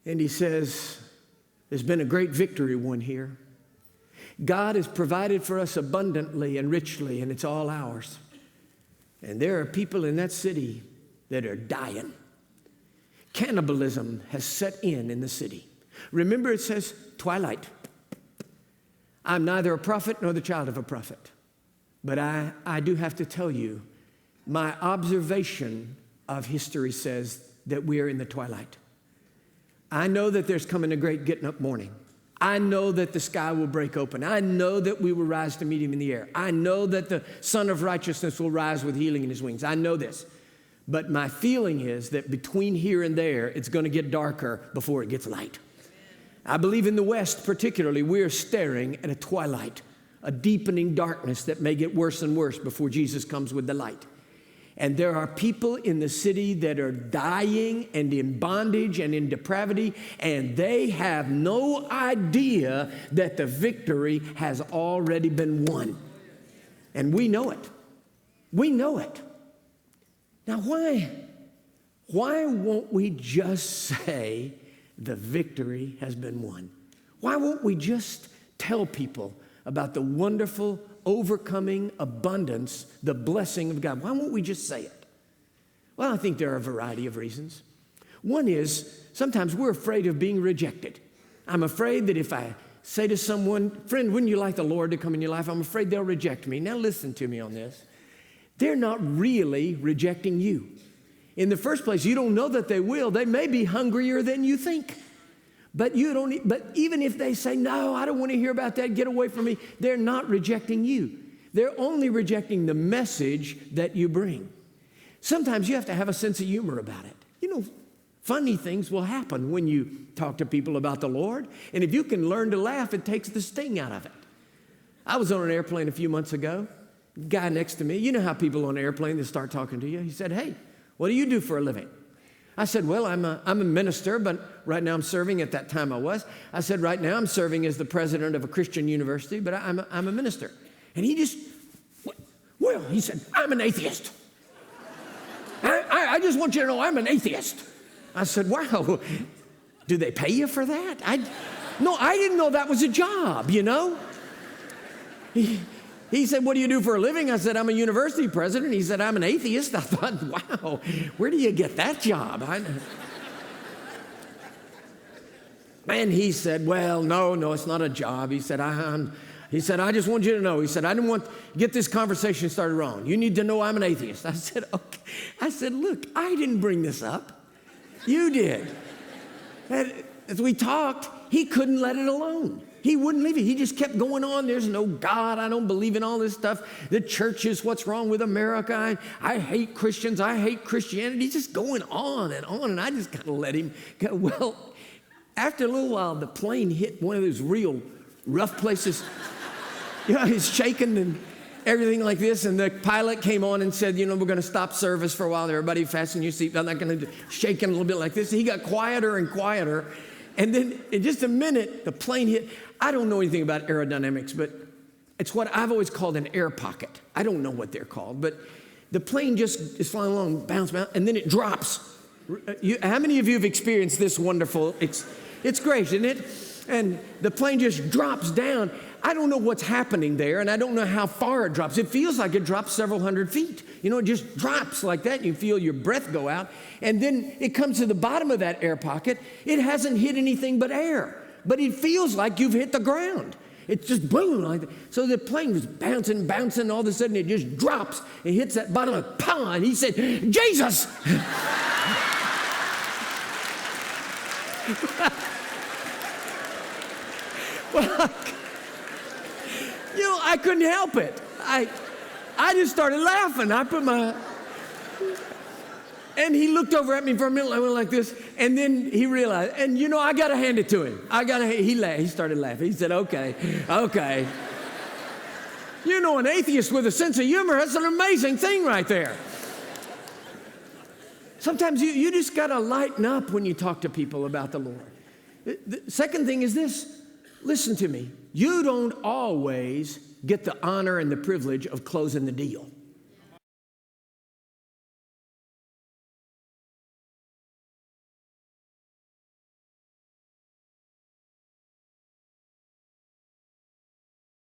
And he says, there's been a great victory won here. God has provided for us abundantly and richly, and it's all ours. And there are people in that city that are dying. Cannibalism has set in the city. Remember, it says, twilight. I'm neither a prophet nor the child of a prophet. But I do have to tell you, my observation of history says that we are in the twilight. I know that there's coming a great getting up morning. I know that the sky will break open. I know that we will rise to meet him in the air. I know that the Son of Righteousness will rise with healing in his wings. I know this. But my feeling is that between here and there, it's going to get darker before it gets light. I believe in the West particularly, we are staring at a twilight, a deepening darkness that may get worse and worse before Jesus comes with the light. And there are people in the city that are dying and in bondage and in depravity, and they have no idea that the victory has already been won. And we know it. We know it. Now, why won't we just say the victory has been won? Why won't we just tell people about the wonderful overcoming abundance, the blessing of God? Why won't we just say it? Well, I think there are a variety of reasons. One is sometimes we're afraid of being rejected. I'm afraid that if I say to someone, friend, wouldn't you like the Lord to come in your life? I'm afraid they'll reject me. Now listen to me on this. They're not really rejecting you. In the first place, you don't know that they will. They may be hungrier than you think. But even if they say, no, I don't want to hear about that, get away from me, they're not rejecting you. They're only rejecting the message that you bring. Sometimes you have to have a sense of humor about it. You know, funny things will happen when you talk to people about the Lord. And if you can learn to laugh, it takes the sting out of it. I was on an airplane a few months ago. Guy next to me, you know how people on an airplane, they start talking to you. He said, hey, what do you do for a living? I said, well, I'm a minister, but right now I'm serving. At that time I was. I said, right now I'm serving as the president of a Christian university, but I'm a minister. And he just, well, he said, I'm an atheist. I just want you to know I'm an atheist. I said, wow, do they pay you for that? No, I didn't know that was a job, you know. He said, what do you do for a living? I said, I'm a university president. He said, I'm an atheist. I thought, wow, where do you get that job? And he said, well, no, it's not a job. He said, I just want you to know. He said, I didn't want to get this conversation started wrong. You need to know I'm an atheist. I said, okay. I said, look, I didn't bring this up. You did. And as we talked, he couldn't let it alone. He wouldn't leave it. He just kept going on. There's no God. I don't believe in all this stuff. The church is what's wrong with America. I hate Christians. I hate Christianity. He's just going on. And I just kind of let him go. Well, after a little while, the plane hit one of those real rough places. You know, he's shaking and everything like this. And the pilot came on and said, you know, we're going to stop service for a while. Everybody fasten your seatbelt. I'm not going to shake him a little bit like this. He got quieter and quieter. And then in just a minute, the plane hit. I don't know anything about aerodynamics, but it's what I've always called an air pocket. I don't know what they're called, but the plane just is flying along, bounce, and then it drops. How many of you have experienced this wonderful, it's great, isn't it? And the plane just drops down. I don't know what's happening there, and I don't know how far it drops. It feels like it drops several hundred feet. You know, it just drops like that. You feel your breath go out. And then it comes to the bottom of that air pocket. It hasn't hit anything but air, but it feels like you've hit the ground. It's just boom like that. So the plane was bouncing. All of a sudden, it just drops. It hits that bottom of the pond. He said, Jesus! Well, you know, I couldn't help it. I just started laughing. And he looked over at me for a minute. I went like this, and then he realized. And you know, I got to hand it to him. He laughed. He started laughing. He said, "Okay." You know, an atheist with a sense of humor, that's an amazing thing right there. Sometimes you just got to lighten up when you talk to people about the Lord. The second thing is this. Listen to me. You don't always get the honor and the privilege of closing the deal.